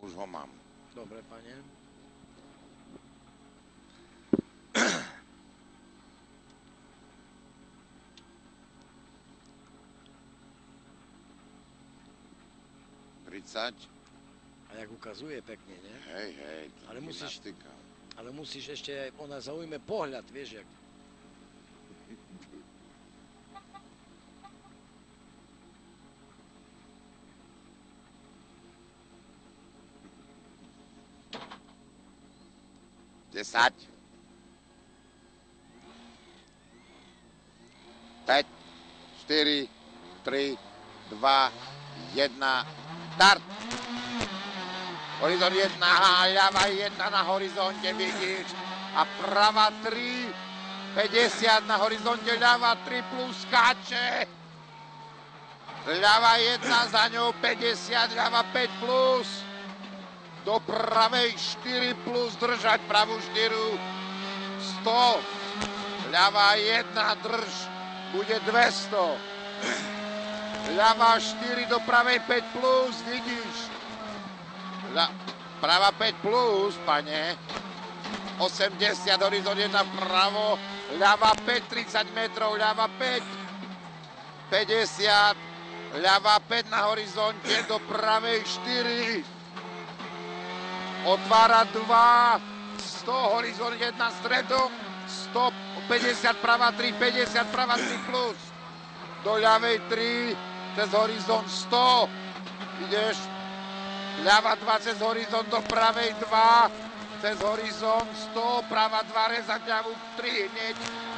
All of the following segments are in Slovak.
Už ho mám. Dobre, pane. A jak ukazuje pekne, ne? Hej, Ale musíš, gymnastika. ale musíš ešte, ona zaujme pohľad, vieš, jak. Desať. 5, 4, 3, 2, 1, start. Horizont 1, ľava 1 na horizonte, vidíš. A prava 3, 50 na horizonte, ľava 3 plus skáče. Ľava 1 za ňou 50, ľava 5 plus. Do pravej 4 plus, držať pravú 4. 100. Ľava 1, drž. Bude 200. Ľava 4 do pravej 5 plus, vidíš. Prava 5 plus, pane. 80, horizont 1 vpravo. Ľava 5, 30 metrov, ľava 5. 50. Ľava 5 na horizonte, do pravej 4. Otvára 2. 100, horizont 1 stredom. 100, 50, prava 3, 50, prava 3 plus. Do ľavej 3, cez horizont 100. Ideš, ľava 2 cez horizont, do pravej 2, cez horizont 100, prava 2, rezať ľavú 3,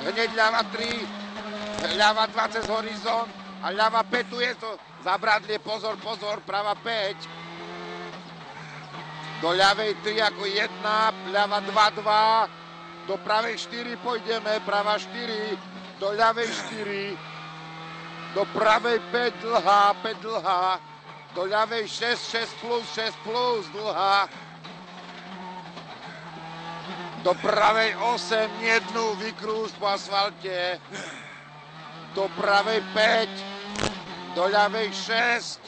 hneď ľava 3, ľava 2 cez horizont a ľava 5, tu je to zabradlie, pozor, prava 5. Do ľavej 3 ako 1, ľava 2, 2, do pravej 4 pôjdeme, prava 4, do ľavej 4, do pravej 5 dlhá, do ľavej 6 plus, dlhá, do pravej 8, jednu, vykrúž po asfalte, do pravej 5, do ľavej 6,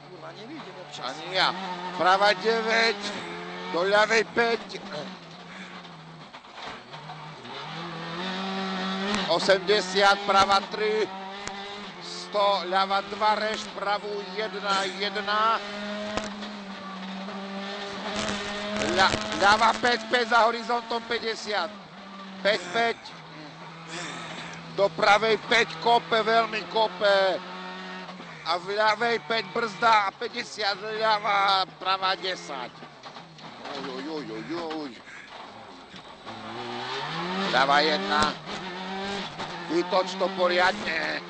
Kurva, nevidím občas. ani ja, prava 9, do ľavej 5, 80, prava 3, 100, ľava 2, rešt, pravú 1, 1, ľava 5, 5 za horizontom 50, 5, 5, do pravej 5 kope, veľmi kope, a v ľavej 5 brzda, 50, ľava, prava 10. Oj. Ľava 1, vytoč to poriadne.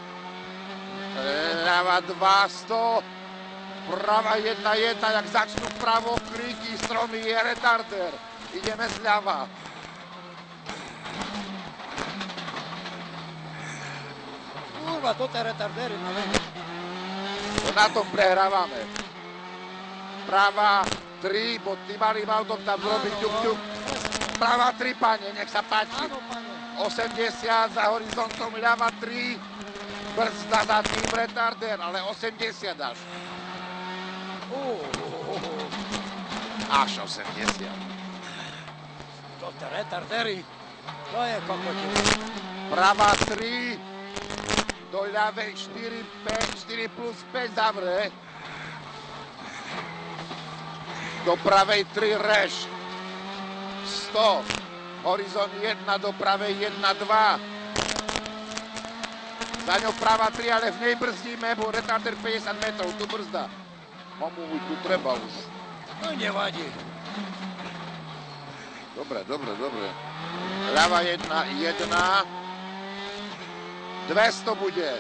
Ľava 2, 100, prava 1, 1, jak začnú vpravo kríky, stromy, je retarder. Ideme zľava. Kurva, toto je retardery, no len. Na tom prehrávame. Prava 3, bo tým malým autom tam zrobiť ťuk. Prava 3, pane, nech sa páči. Áno, pane. 80 za horizontom, ľava 3, brzda za tým retarder, ale 80 až. Až 80. Toto je retardery. To je kokotine. Prava 3, do ľavej 4, 5, 4 plus 5 zavre. Do pravej 3 reš. 100. Horizont 1, do pravej 1, 2. Za ňou prava 3, ale v nej brzdíme, bo retarder 50 metrov, tu brzda. Mamu, tu treba už. No nevadí. Dobre. Ľava 1, 200 bude.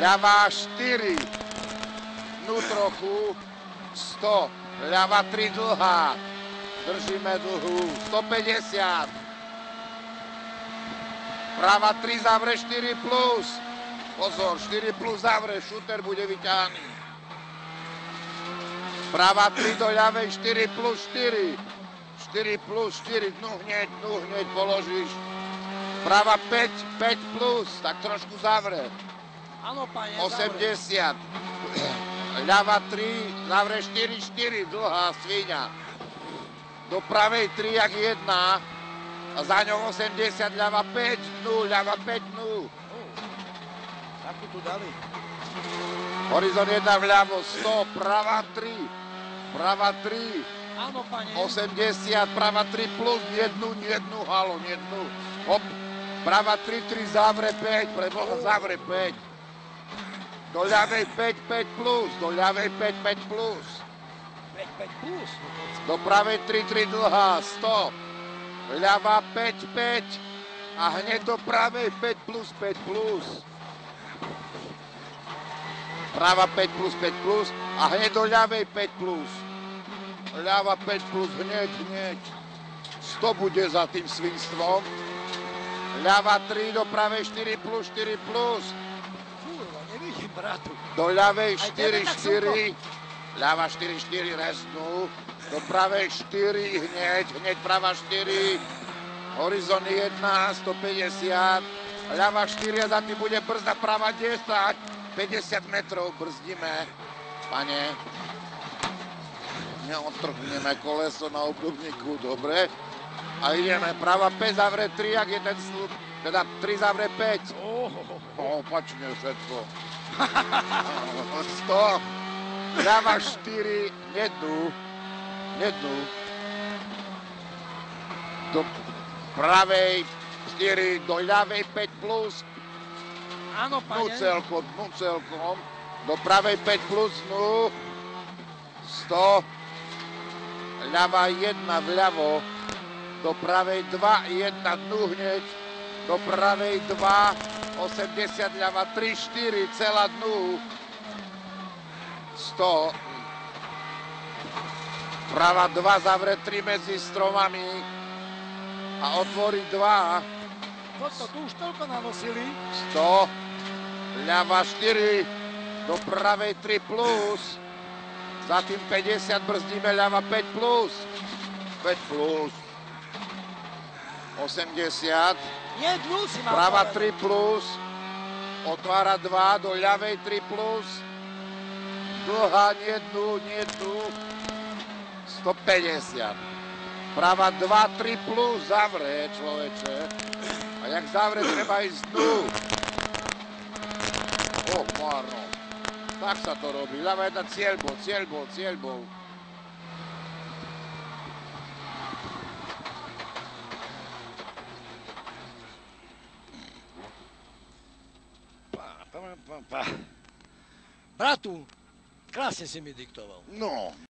Ľava 4, dnu trochu, 100. Ľava 3 dlhá, držíme dlhú, 150. Prava 3 zavre 4 plus. Pozor, 4 plus zavre, šúter bude vyťahaný. Prava 3 do ľavej 4 plus 4. 4 plus 4, dnu hneď položíš. Prava 5 plus, tak trošku zavre. Áno, pane, 80. ľava 3, zavre 4, dlhá svíňa. Do pravej 3 jak 1 a za ňou 80, ľava 5 dnu, ľava 5 dnu. Takú tu dali. Horizont 1 vľavo, 100, prava 3, prava 3, Áno, pane. 80, prava 3 plus, nie dnu, halo, nie dnu. Hop, prava 3, zavre 5, preboha zavre 5. Do ľavej 5 plus, do ľavej 5 plus. 5 plus. Do pravej 3 dlhá, 100. Ľava 5 a hneď do pravej 5 plus. Prava 5 plus a hneď do ľavej 5 plus. Ľava 5 plus, hneď. 100 bude za tým svinstvom. Ľava 3 do pravej 4 plus. Kurva, nevidím, bratu. Do ľavej Aj tebe tak 4. Ľava 4 reznú. Do pravej 4 hneď prava 4. Horizont 1, 150. Ľava 4 a za tým bude brzda, prava 10. 50 metrov brzdíme, pane. Neodtrhneme koleso na obdobníku, dobre. A ideme, prava 5 zavre 3, ak je ten slúb, teda 3 zavre 5. Opačne všetko. 100. Ľava 4, nednú. Do pravej 4, do ľavej 5 plus. Áno, pane. Dnu celkom. Do pravej 5 plus, dnu. 100. Ľava 1 vľavo. Do pravej 2, 1 dnu hneď. Do pravej 2, 80, ľava 3, 4, celá dnu. 100. Prava 2, zavre 3 medzi stromami. A otvorí 2. Toto tu už toľko nanosili. 100. Ľava 4. Do pravej 3 plus. Za tým 50 brzdíme, ľava 5 plus. 5 plus. 80. Nie, dnu si mal Prava povedať. 3 plus. Otvára 2. Do ľavej 3 plus. Dlhá, nie dnu. 150. Prava 2, 3 plus. Zavre, človeče. A jak zavre, treba ísť dnu. Márno. Tak sa to robí. Ľava jedna cieľ bol. Bratu, krásne si mi diktoval. No.